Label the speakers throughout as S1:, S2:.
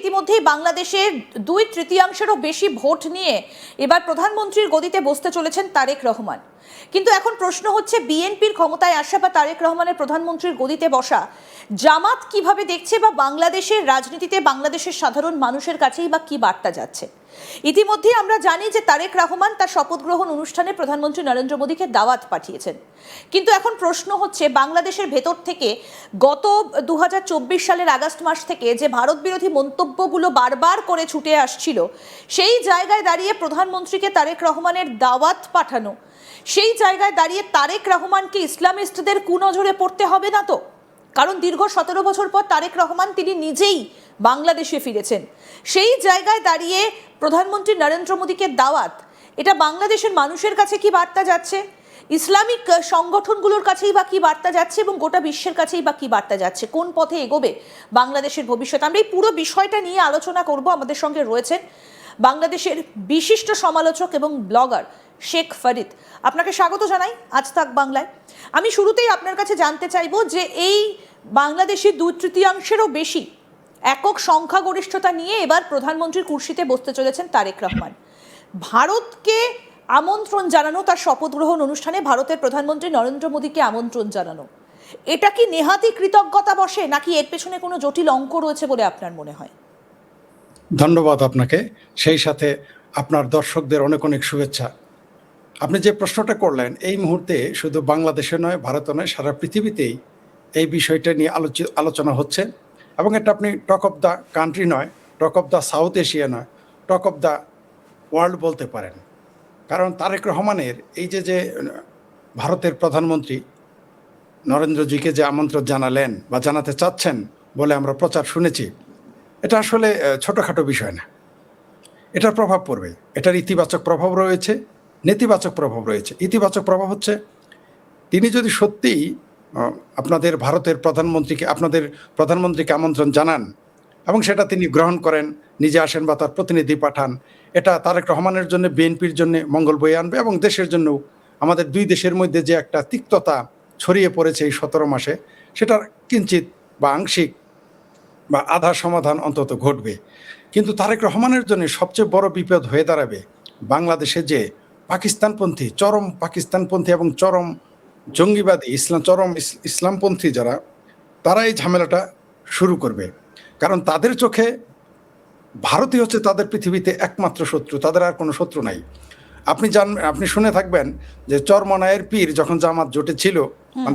S1: ইতিমধ্যেই বাংলাদেশের 2/3 বেশি ভোট নিয়ে এবার প্রধানমন্ত্রীর গদিতে বসতে চলেছেন তারেক রহমান। কিন্তু এখন প্রশ্ন হচ্ছে, বিএনপির ক্ষমতায় আসা বা তারেক রহমানের প্রধানমন্ত্রীর গদিতে বসা জামাত কিভাবে দেখছে, বা বাংলাদেশের রাজনীতিতে বাংলাদেশের সাধারণ মানুষের কাছেই বা কি বার্তা যাচ্ছে। ইতিমধ্যেই আমরা জানি যে তারেক রহমান তার শপথ গ্রহণ অনুষ্ঠানে প্রধানমন্ত্রী নরেন্দ্র মোদীকে দাওয়াত পাঠিয়েছেন। কিন্তু এখন প্রশ্ন হচ্ছে, বাংলাদেশের ভেতর থেকে গত 2024 সালের আগস্ট মাস থেকে যে ভারত বিরোধী মন্তব্যগুলো বারবার করে ছুটে আসছিল, সেই জায়গায় দাঁড়িয়ে প্রধানমন্ত্রীকে তারেক রহমানের দাওয়াত পাঠানো, সেই জায়গায় দাঁড়িয়ে তারেক রহমানকে ইসলামিস্টদের কুনজরে পড়তে হবে না তো? কারণ দীর্ঘ 17 বছর পর তারেক রহমান তিনি নিজেই বাংলাদেশে ফিরেছেন। সেই জায়গায় দাঁড়িয়ে প্রধানমন্ত্রী নরেন্দ্র মোদীকে দাওয়াত, এটা বাংলাদেশের মানুষের কাছে কি বার্তা যাচ্ছে, ইসলামিক সংগঠনগুলোর কাছেই বা কি বার্তা যাচ্ছে, এবং গোটা বিশ্বের কাছেই বা কি বার্তা যাচ্ছে, কোন পথে এগোবে বাংলাদেশের ভবিষ্যৎ? আমরা এই পুরো বিষয়টা নিয়ে আলোচনা করব। আমাদের সঙ্গে রয়েছেন বাংলাদেশের বিশিষ্ট সমালোচক এবং ব্লগার শেখ ফরিদ। আপনাকে স্বাগত জানাই আজ তাক বাংলায়। আমি শুরুতেই আপনার কাছে জানতে চাইবো যে এই বাংলাদেশের 2/3 বেশি একক সংখ্যাগরিষ্ঠতা নিয়ে এবার প্রধানমন্ত্রীর কুর্সিতে বসতে চলেছেন তারেক রহমান। ভারতকে আমন্ত্রণ জানানো, তার শপথ গ্রহণ অনুষ্ঠানে ভারতের প্রধানমন্ত্রী নরেন্দ্র মোদীকে আমন্ত্রণ জানানো, এটা কি নেহাতি কৃতজ্ঞতা বসে, নাকি এর পেছনে কোনো জটিল অঙ্ক রয়েছে বলে আপনার মনে হয়?
S2: ধন্যবাদ আপনাকে, সেই সাথে আপনার দর্শকদের অনেক অনেক শুভেচ্ছা। আপনি যে প্রশ্নটা করলেন, এই মুহূর্তে শুধু বাংলাদেশে নয়, ভারতে নয়, সারা পৃথিবীতেই এই বিষয়টা নিয়ে আলোচনা হচ্ছে। এবং এটা আপনি টক অফ দ্য কান্ট্রি নয়, talk of the south Asia নয়, টক অফ দ্য ওয়ার্ল্ড বলতে পারেন। কারণ তারেক রহমানের এই যে ভারতের প্রধানমন্ত্রী নরেন্দ্রজিকে যে আমন্ত্রণ জানালেন বা জানাতে চাচ্ছেন বলে আমরা প্রচার শুনেছি, এটা আসলে ছোটোখাটো বিষয় না। এটার প্রভাব পড়বে, এটার ইতিবাচক প্রভাব রয়েছে, নেতিবাচক প্রভাব রয়েছে। ইতিবাচক প্রভাব হচ্ছে, তিনি যদি সত্যিই আপনাদের প্রধানমন্ত্রীকে আমন্ত্রণ জানান এবং সেটা তিনি গ্রহণ করেন, নিজে আসেন বা তার প্রতিনিধি পাঠান, এটা তারেক রহমানের জন্য, বিএনপির জন্য মঙ্গল বয়ে আনবে এবং দেশের জন্যও। আমাদের দুই দেশের মধ্যে যে একটা তিক্ততা ছড়িয়ে পড়েছে এই 17 মাসে, সেটার কিঞ্চিত বা আংশিক বা আধা সমাধান অন্তত ঘটবে। কিন্তু তারেক রহমানের জন্য সবচেয়ে বড় বিপদ হয়ে দাঁড়াবে বাংলাদেশে যে পাকিস্তানপন্থী, চরম পাকিস্তানপন্থী এবং চরম জঙ্গিবাদী ইসলামপন্থী যারা, তারা এই ঝামেলাটা শুরু করবে। কারণ তাদের চোখে ভারতই হচ্ছে তাদের পৃথিবীতে একমাত্র শত্রু, তাদের আর কোনো শত্রু নাই। আপনি শুনে থাকবেন যে চরমনায়ের পীর যখন জামাত জোটে ছিল,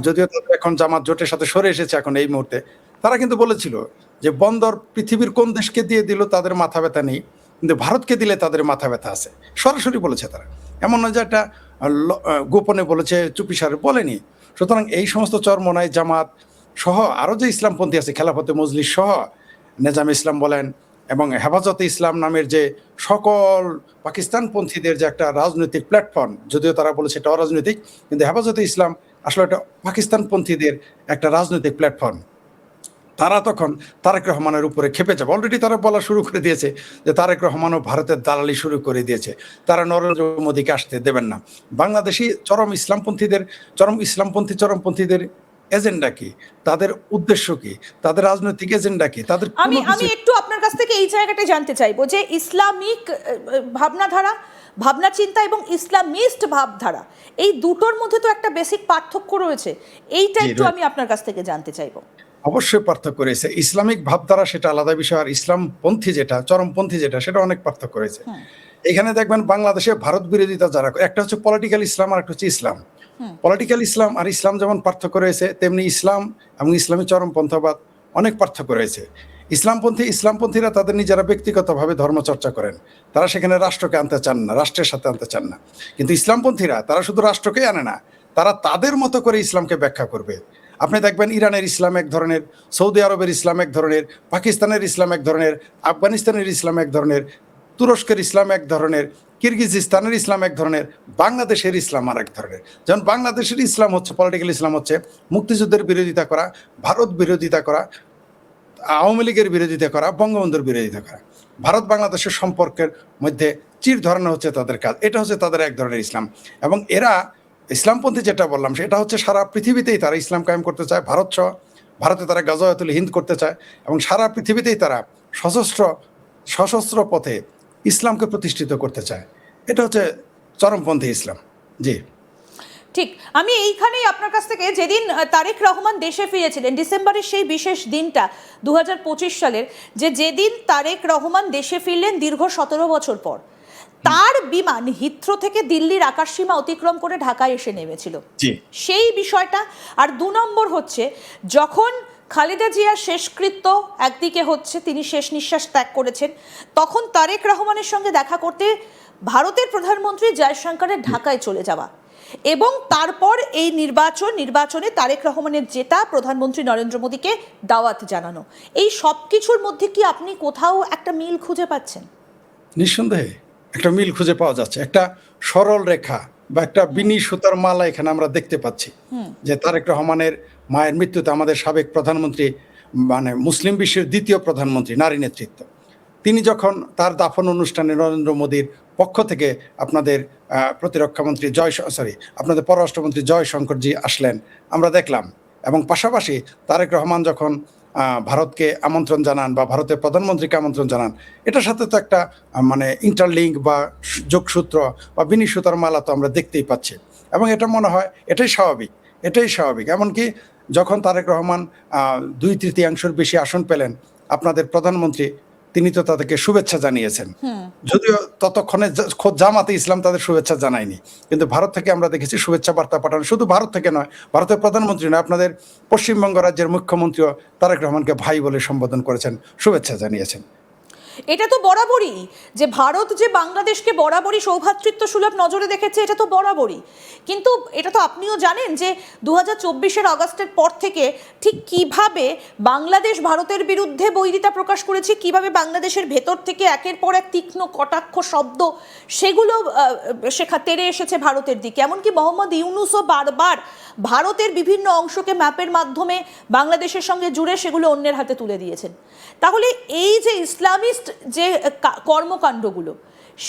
S2: যদিও তাদের এখন জামাত জোটের সাথে সরে এসেছে এখন এই মুহূর্তে, তারা কিন্তু বলেছিল যে বন্দর পৃথিবীর কোন দেশকে দিয়ে দিল তাদের মাথা ব্যথা নেই, কিন্তু ভারতকে দিলে তাদের মাথা ব্যথা আছে। সরাসরি বলেছে তারা, এমন নয় যে একটা গোপনে বলেছে, চুপিসারে বলেনি। সুতরাং এই সমস্ত চরমনায় জামাত সহ আরও যে ইসলামপন্থী আছে, খেলাফতে মজলিস সহ, নেজাম ইসলাম বলেন, এবং হেফাজতে ইসলাম নামের যে সকল পাকিস্তানপন্থীদের যে একটা রাজনৈতিক প্ল্যাটফর্ম, যদিও তারা বলেছে এটা অরাজনৈতিক, কিন্তু হেফাজতে ইসলাম আসলে এটা পাকিস্তানপন্থীদের একটা রাজনৈতিক প্ল্যাটফর্ম। তারা তখন তারেক রহমানের উপরে খেপে যাবে। অলরেডি তারা বলা শুরু করে দিয়েছে যে তারেক রহমানও ভারতের দালালি শুরু করে দিয়েছে, তারা নরেন্দ্র মোদীকে আসতে দেবেন না। বাংলাদেশি চরমপন্থীদের এজেন্ডা কি, তাদের উদ্দেশ্য কি, তাদের রাজনৈতিক এজেন্ডা কি, তাদের
S1: আমি একটু আপনার কাছ থেকে এই জায়গাটা জানতে চাইবো যে ইসলামিক ভাবনাধারা, ভাবনা চিন্তা এবং ইসলামিস্ট ভাবধারা, এই দুটোর মধ্যে তো একটা বেসিক পার্থক্য রয়েছে। এইটা একটু আমি আপনার কাছ থেকে জানতে চাইবো।
S2: অবশ্যই পার্থক্য রয়েছে। ইসলামিক ভাবধারা সেটা আলাদা বিষয়, আর ইসলামপন্থী যেটা, চরমপন্থী যেটা, সেটা অনেক পার্থক্য রয়েছে। এখানে দেখবেন বাংলাদেশে ভারত বিরোধিতা যারা, একটা হচ্ছে পলিটিক্যাল ইসলাম আর একটা হচ্ছে ইসলাম। পলিটিক্যাল ইসলাম আর ইসলাম যেমন পার্থক্য রয়েছে, তেমনি ইসলাম এবং ইসলামী চরমপন্থাবাদ অনেক পার্থক্য রয়েছে। ইসলামপন্থীরা তাদের নিজেরা ব্যক্তিগতভাবে ধর্মচর্চা করেন, তারা সেখানে রাষ্ট্রকে আনতে চান না, রাষ্ট্রের সাথে আনতে চান না। কিন্তু ইসলামপন্থীরা তারা শুধু রাষ্ট্রকেই আনে না, তারা তাদের মতো করে ইসলামকে ব্যাখ্যা করবে। আপনি দেখবেন ইরানের ইসলাম এক ধরনের, সৌদি আরবের ইসলাম এক ধরনের, পাকিস্তানের ইসলাম এক ধরনের, আফগানিস্তানের ইসলাম এক ধরনের, তুরস্কের ইসলাম এক ধরনের, কিরগিজস্তানের ইসলাম এক ধরনের, বাংলাদেশের ইসলাম আর এক ধরনের। যেমন বাংলাদেশের ইসলাম হচ্ছে, পলিটিক্যাল ইসলাম হচ্ছে মুক্তিযুদ্ধের বিরোধিতা করা, ভারত বিরোধিতা করা, আওয়ামী লীগের বিরোধিতা করা, বঙ্গবন্ধুর বিরোধিতা করা। ভারত বাংলাদেশের সম্পর্কের মধ্যে চির ধরানো হচ্ছে তাদের কাজ, এটা হচ্ছে তাদের এক ধরনের ইসলাম। এবং এরা ইসলামপন্থী যেটা বললাম, সেটা হচ্ছে সারা পৃথিবীতেই তারা ইসলাম কায়েম করতে চায়, ভারত সহ। ভারতে তারা গাজওয়াতুল হিন্দ করতে চায় এবং সারা পৃথিবীতেই তারা সশস্ত্র পথে ইসলামকে প্রতিষ্ঠিত করতে চায়। এটা হচ্ছে চরমপন্থী ইসলাম। জি,
S1: ঠিক। আমি এইখানেই আপনার কাছ থেকে, যেদিন তারেক রহমান দেশে ফিরেছিলেন, ডিসেম্বরের সেই বিশেষ দিনটা 2025 সালের, যেদিন তারেক রহমান দেশে ফিরলেন দীর্ঘ 17 বছর পর, তার বিমান হিথ্রো থেকে দিল্লির আকাশসীমা অতিক্রম করে ঢাকায় এসে নেমেছিল,
S2: জি,
S1: সেই বিষয়টা। আর 2 নম্বর হচ্ছে, যখন খালেদা জিয়ার শেষকৃত্য একদিকে হচ্ছে, তিনি শেষ নিঃশ্বাস ত্যাগ করেছেন, তখন তারেক রহমানের সঙ্গে দেখা করতে ভারতের প্রধানমন্ত্রী জয়শঙ্করের ঢাকায় চলে যাওয়া, এবং তারপর এই নির্বাচনে তারেক রহমানের জেতা, প্রধানমন্ত্রী নরেন্দ্র মোদীকে দাওয়াত জানানো, এই সব কিছুর মধ্যে কি আপনি কোথাও একটা মিল খুঁজে পাচ্ছেন?
S2: নিঃসন্দেহে একটা মিল খুঁজে পাওয়া যাচ্ছে। একটা সরল রেখা বা একটা বিনি সুতার মালা এখানে আমরা দেখতে পাচ্ছি, যে তারেক রহমানের মায়ের মৃত্যুতে আমাদের সাবেক প্রধানমন্ত্রী, মানে মুসলিম বিশ্বের দ্বিতীয় প্রধানমন্ত্রী, নারী নেতৃত্ব, তিনি যখন তার দাফন অনুষ্ঠানে নরেন্দ্র মোদীর পক্ষ থেকে আপনাদের প্রতিরক্ষামন্ত্রী আপনাদের পররাষ্ট্রমন্ত্রী জয়শঙ্করজি আসলেন, আমরা দেখলাম। এবং পাশাপাশি তারেক রহমান যখন ভারতকে আমন্ত্রণ জানান বা ভারতের প্রধানমন্ত্রীকে আমন্ত্রণ জানান, এটার সাথে তো একটা মানে ইন্টারলিঙ্ক বা যোগসূত্র বা বিনি সুতার মালা তো আমরা দেখতেই পাচ্ছি। এবং এটা মনে হয় এটাই স্বাভাবিক। এমনকি যখন তারেক রহমান 2/3 বেশি আসন পেলেন, আপনাদের প্রধানমন্ত্রী তিনি তো তাদেরকে শুভেচ্ছা জানিয়েছেন, যদিও ততক্ষণে খোদ জামাতে ইসলাম তাদের শুভেচ্ছা জানায়নি, কিন্তু ভারত থেকে আমরা দেখেছি শুভেচ্ছা বার্তা পাঠানো। শুধু ভারত থেকে নয়, ভারতের প্রধানমন্ত্রী নয়, আপনাদের পশ্চিমবঙ্গ রাজ্যের মুখ্যমন্ত্রীও তারেক রহমানকে ভাই বলে সম্বোধন করেছেন, শুভেচ্ছা জানিয়েছেন।
S1: এটা তো বরাবরই, যে ভারত যে বাংলাদেশকে বরাবরই সৌভ্রাতৃত্ব সুলভ নজরে দেখেছে, এটা তো বরাবরই। কিন্তু এটা তো আপনিও জানেন যে 2024 আগস্টের পর থেকে ঠিক কিভাবে বাংলাদেশ ভারতের বিরুদ্ধে বৈরিতা প্রকাশ করেছে, কিভাবে বাংলাদেশের ভেতর থেকে একের পর এক তীক্ষ্ণ কটাক্ষ শব্দ সেগুলো তেড়ে এসেছে ভারতের দিকে। এমনকি মোহাম্মদ ইউনূসও বারবার ভারতের বিভিন্ন অংশকে ম্যাপের মাধ্যমে বাংলাদেশের সঙ্গে জুড়ে সেগুলো অন্যের হাতে তুলে দিয়েছেন। তাহলে এই যে ইসলামিস্ট যে কর্মকাণ্ডগুলো,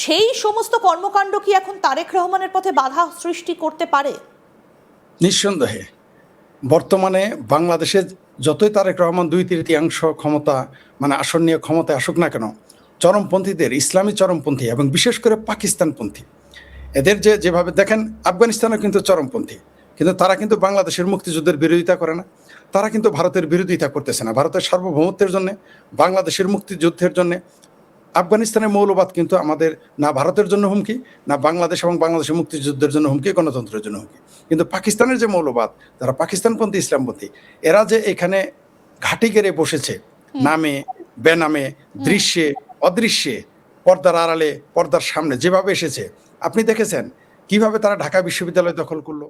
S1: সেই সমস্ত কর্মকাণ্ড কি এখন তারেক রহমানের পথে বাধা সৃষ্টি করতে পারে?
S2: নিঃসন্দেহে বর্তমানে বাংলাদেশে যতই তারেক রহমান 2/3 ক্ষমতা, মানে আসন নিয়ে ক্ষমতায় আসুক না কেন, চরমপন্থীদের, ইসলামী চরমপন্থী এবং বিশেষ করে পাকিস্তানপন্থী, এদের যেভাবে দেখেন, আফগানিস্তানও কিন্তু চরমপন্থী, কিন্তু তারা কিন্তু বাংলাদেশের মুক্তিযুদ্ধের বিরোধিতা করে না, তারা কিন্তু ভারতের বিরোধিতা করতেছে না। ভারতের সার্বভৌমত্বের জন্য, বাংলাদেশের মুক্তিযুদ্ধের জন্য আফগানিস্তানের মৌলবাদ কিন্তু আমাদের না ভারতের জন্য হুমকি, না বাংলাদেশ এবং বাংলাদেশের মুক্তিযুদ্ধের জন্য হুমকি, গণতন্ত্রের জন্য হুমকি। কিন্তু পাকিস্তানের যে মৌলবাদ, যারা পাকিস্তানপন্থী, ইসলামপন্থী, এরা যে এখানে ঘাঁটি গেড়ে বসেছে, নামে বেনামে, দৃশ্যে অদৃশ্যে, পর্দার আড়ালে পর্দার সামনে যেভাবে এসেছে, আপনি দেখেছেন কিভাবে তারা ঢাকা বিশ্ববিদ্যালয় দখল করলো।